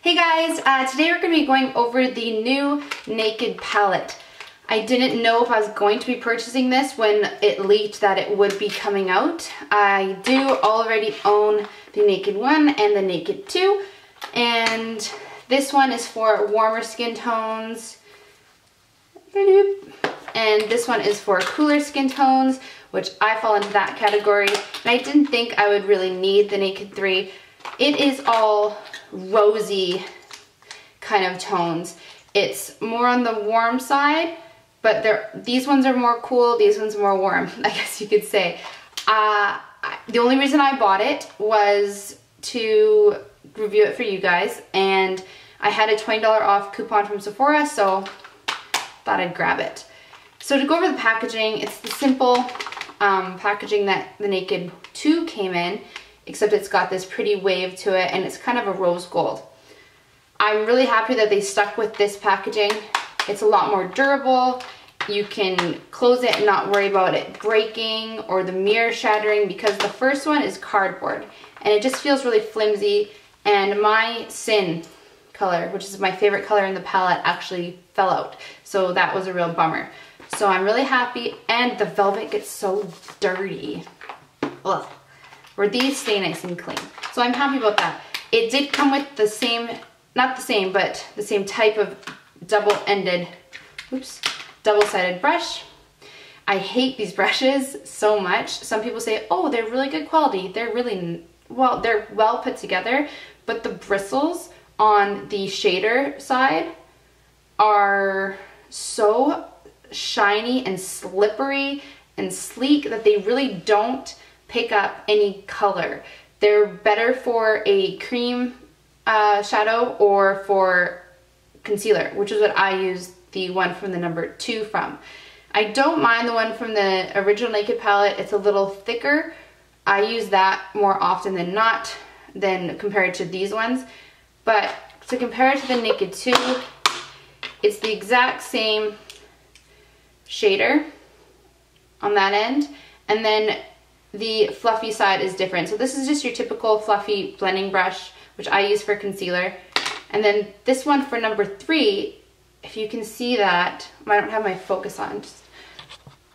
Hey guys, today we're going to be going over the new Naked palette. I didn't know if I was going to be purchasing this when it leaked that it would be coming out. I do already own the Naked 1 and the Naked 2, and this one is for warmer skin tones, and this one is for cooler skin tones, which I fall into that category. And I didn't think I would really need the Naked 3. It is all rosy kind of tones. It's more on the warm side, but these ones are more cool, these ones are more warm, I guess you could say. The only reason I bought it was to review it for you guys, and I had a $20 off coupon from Sephora, so thought I'd grab it. So to go over the packaging, it's the simple packaging that the Naked 2 came in, except it's got this pretty wave to it, and it's kind of a rose gold. I'm really happy that they stuck with this packaging. It's a lot more durable. You can close it and not worry about it breaking or the mirror shattering, because the first one is cardboard and it just feels really flimsy, and my Sin color, which is my favorite color in the palette, actually fell out. So that was a real bummer. So I'm really happy, and the velvet gets so dirty. Ugh. Where these stay nice and clean. So I'm happy about that. It did come with the same, not the same, but the same type of double-sided brush. I hate these brushes so much. Some people say, oh, they're really good quality. They're really, well, they're well put together, but the bristles on the shader side are so shiny and slippery and sleek that they really don't pick up any color. They're better for a cream shadow or for concealer, which is what I use the one from the number 2 from. I don't mind the one from the original Naked palette. It's a little thicker. I use that more often than not than compared to these ones. But to compare it to the Naked 2, it's the exact same shader on that end, and then the fluffy side is different. So this is just your typical fluffy blending brush, which I use for concealer. And then this one for number 3, if you can see that, I don't have my focus on, just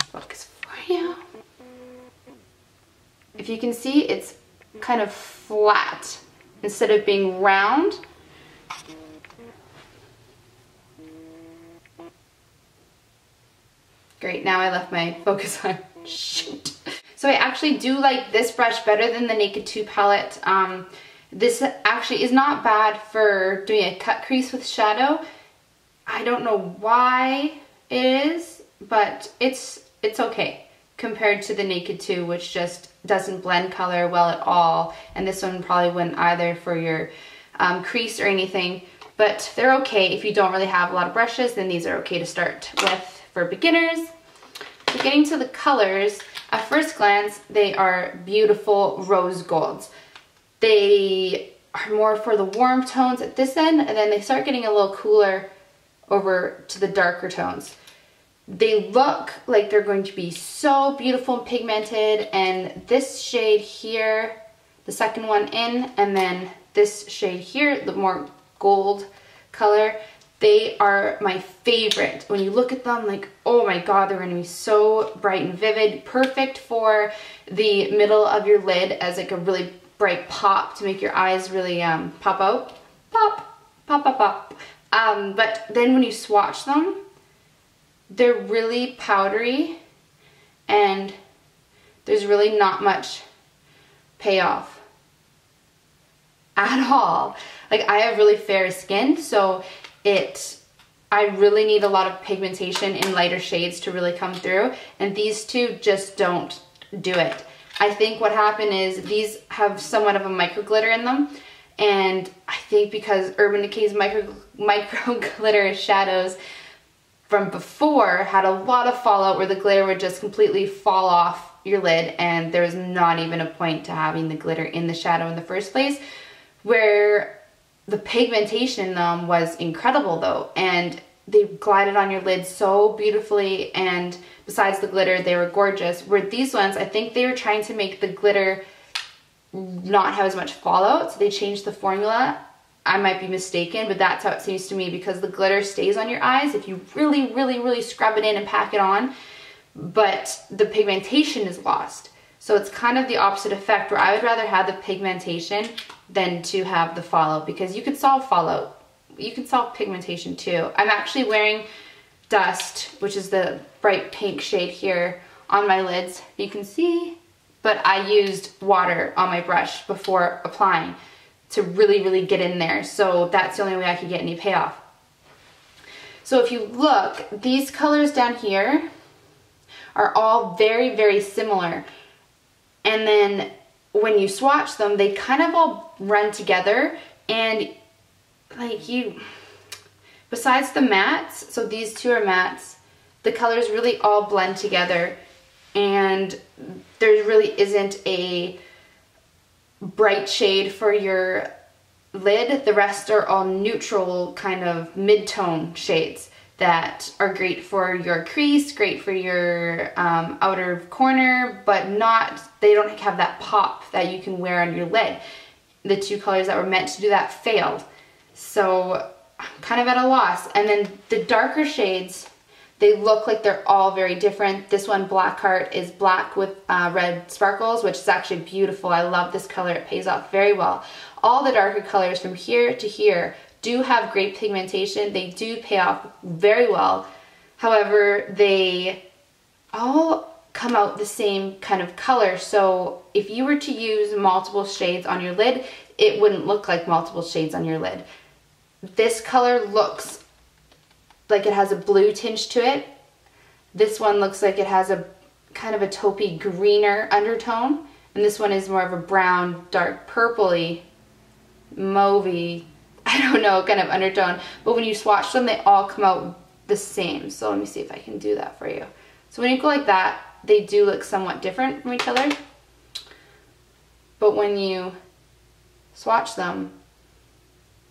focus for you. If you can see, it's kind of flat instead of being round. Great, now I left my focus on. Shoot. So I actually do like this brush better than the Naked 2 palette. This actually is not bad for doing a cut crease with shadow. I don't know why it is, but it's okay compared to the Naked 2, which just doesn't blend color well at all. And this one probably wouldn't either for your crease or anything, but they're okay. If you don't really have a lot of brushes, then these are okay to start with for beginners. So getting to the colors, at first glance, they are beautiful rose golds. They are more for the warm tones at this end, and then they start getting a little cooler over to the darker tones. They look like they're going to be so beautiful and pigmented, and this shade here, the second one in, and then this shade here, the more gold color, they are my favorite. When you look at them, like, oh my god, they're going to be so bright and vivid. Perfect for the middle of your lid as like a really bright pop to make your eyes really pop out. Pop, pop, pop, pop. But then when you swatch them, they're really powdery, and there's really not much payoff at all. Like, I have really fair skin, so I really need a lot of pigmentation in lighter shades to really come through, and these two just don't do it. I think what happened is these have somewhat of a micro glitter in them, and I think because Urban Decay's micro glitter shadows from before had a lot of fallout where the glitter would just completely fall off your lid, and there was not even a point to having the glitter in the shadow in the first place, where the pigmentation in them was incredible though, and they glided on your lid so beautifully, and besides the glitter, they were gorgeous. Where these ones, I think they were trying to make the glitter not have as much fallout, so they changed the formula I might be mistaken, but that's how it seems to me, because the glitter stays on your eyes if you really, really, really scrub it in and pack it on, but the pigmentation is lost. So it's kind of the opposite effect, where I would rather have the pigmentation than to have the fallout, because you could solve fallout. You can solve pigmentation too. I'm actually wearing Dust, which is the bright pink shade here, on my lids. You can see, but I used water on my brush before applying to really, really get in there. So that's the only way I could get any payoff. So if you look, these colors down here are all very, very similar. And then when you swatch them, they kind of all run together, and like besides the mattes, so these two are mattes, the colors really all blend together, and there really isn't a bright shade for your lid. The rest are all neutral kind of mid-tone shades that are great for your crease, great for your outer corner, but they don't have that pop that you can wear on your lid. The two colors that were meant to do that failed. So I'm kind of at a loss. And then the darker shades, they look like they're all very different. This one, Blackheart, is black with red sparkles, which is actually beautiful. I love this color. It pays off very well. All the darker colors from here to here do have great pigmentation. They do pay off very well. However, they all come out the same kind of color. So if you were to use multiple shades on your lid, it wouldn't look like multiple shades on your lid. This color looks like it has a blue tinge to it. This one looks like it has a kind of a taupey greener undertone. And this one is more of a brown, dark purpley, mauvey, I don't know, kind of undertone. But when you swatch them, they all come out the same. So let me see if I can do that for you. So when you go like that, they do look somewhat different from each other. But when you swatch them,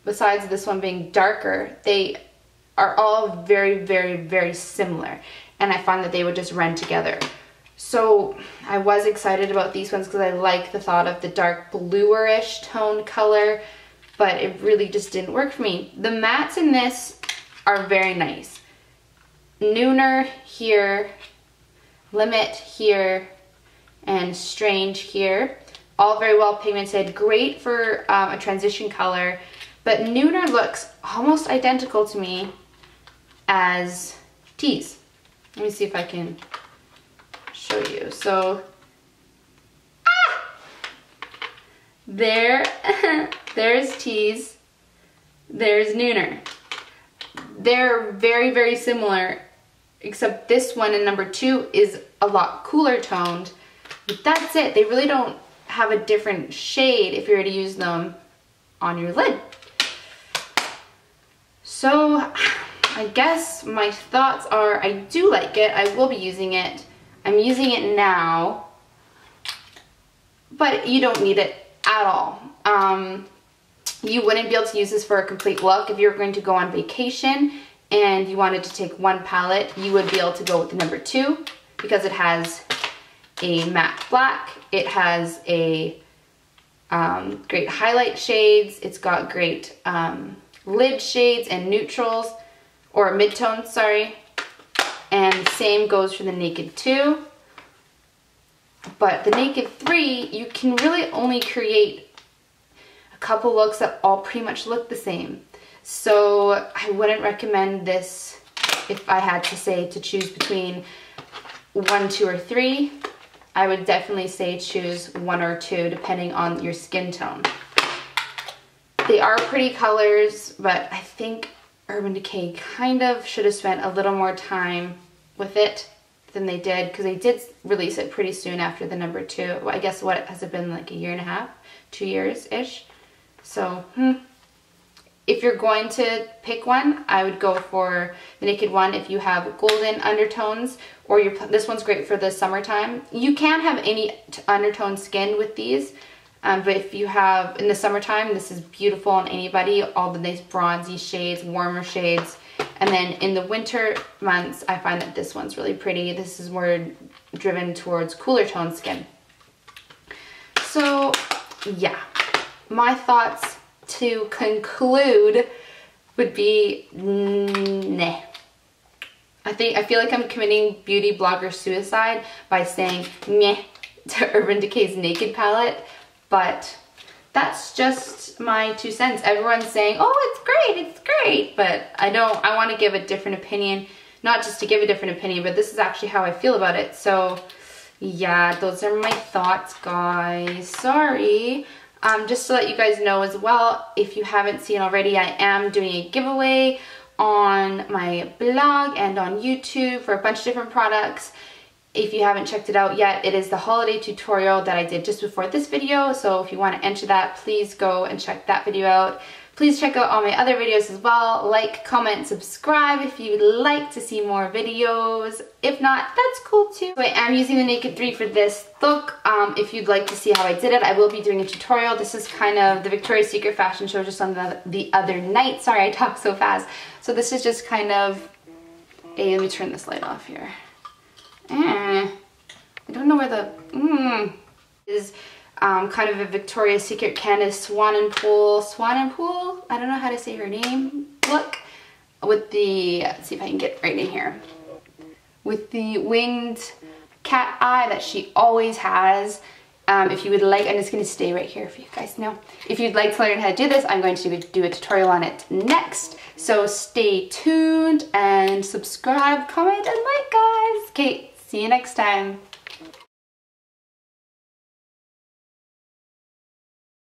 besides this one being darker, they are all very, very, very similar. And I find that they would just run together. So I was excited about these ones because I like the thought of the dark bluish tone color, but it really just didn't work for me. The mattes in this are very nice. Nooner here, Limit here, and Strange here. All very well pigmented, great for a transition color, but Nooner looks almost identical to me as Tease. Let me see if I can show you. So, there's Tease, there's Nooner. They're very, very similar, except this one in number 2 is a lot cooler toned. But that's it. They really don't have a different shade if you were to use them on your lid. So I guess my thoughts are I do like it. I will be using it. I'm using it now, but you don't need it at all. You wouldn't be able to use this for a complete look. If you're going to go on vacation and you wanted to take one palette, you would be able to go with the number 2 because it has a matte black. It has a great highlight shades. It's got great lid shades and neutrals, or midtones, sorry. And the same goes for the Naked 2. But the Naked 3, you can really only create a couple looks that all pretty much look the same. So I wouldn't recommend this if I had to say to choose between 1, 2, or 3. I would definitely say choose 1 or 2 depending on your skin tone. They are pretty colors, but I think Urban Decay kind of should have spent a little more time with it than they did, because they did release it pretty soon after the number 2. Well, I guess what has it been, like a year and a half, 2 years-ish? So, if you're going to pick one, I would go for the Naked one if you have golden undertones, or this one's great for the summertime. You can have any undertone skin with these, but if you have, in the summertime, this is beautiful on anybody, all the nice bronzy shades, warmer shades. And then in the winter months, I find that this one's really pretty. This is more driven towards cooler tone skin. So, yeah, my thoughts to conclude would be nah. I feel like I'm committing beauty blogger suicide by saying meh to Urban Decay's Naked palette, but that's just my 2 cents. Everyone's saying, oh, it's great, but I want to give a different opinion, not just to give a different opinion, but this is actually how I feel about it. So yeah, those are my thoughts, guys. Sorry. Just to let you guys know as well, if you haven't seen already, I am doing a giveaway on my blog and on YouTube for a bunch of different products. If you haven't checked it out yet, it is the holiday tutorial that I did just before this video. So if you want to enter that, please go and check that video out. Please check out all my other videos as well. Like, comment, subscribe if you would like to see more videos. If not, that's cool too. So I am using the Naked3 for this look. If you'd like to see how I did it, I will be doing a tutorial. This is kind of the Victoria's Secret fashion show just on the other night. Sorry, I talk so fast. So this is just kind of let me turn this light off here. I don't know where the is kind of a Victoria's Secret Candace Swan and Pool, I don't know how to say her name, look, with the, let's see if I can get right in here, with the winged cat eye that she always has. If you would like, I'm just going to stay right here for you guys now. If you'd like to learn how to do this, I'm going to do a tutorial on it next. So stay tuned and subscribe, comment, and like, guys. Okay, see you next time.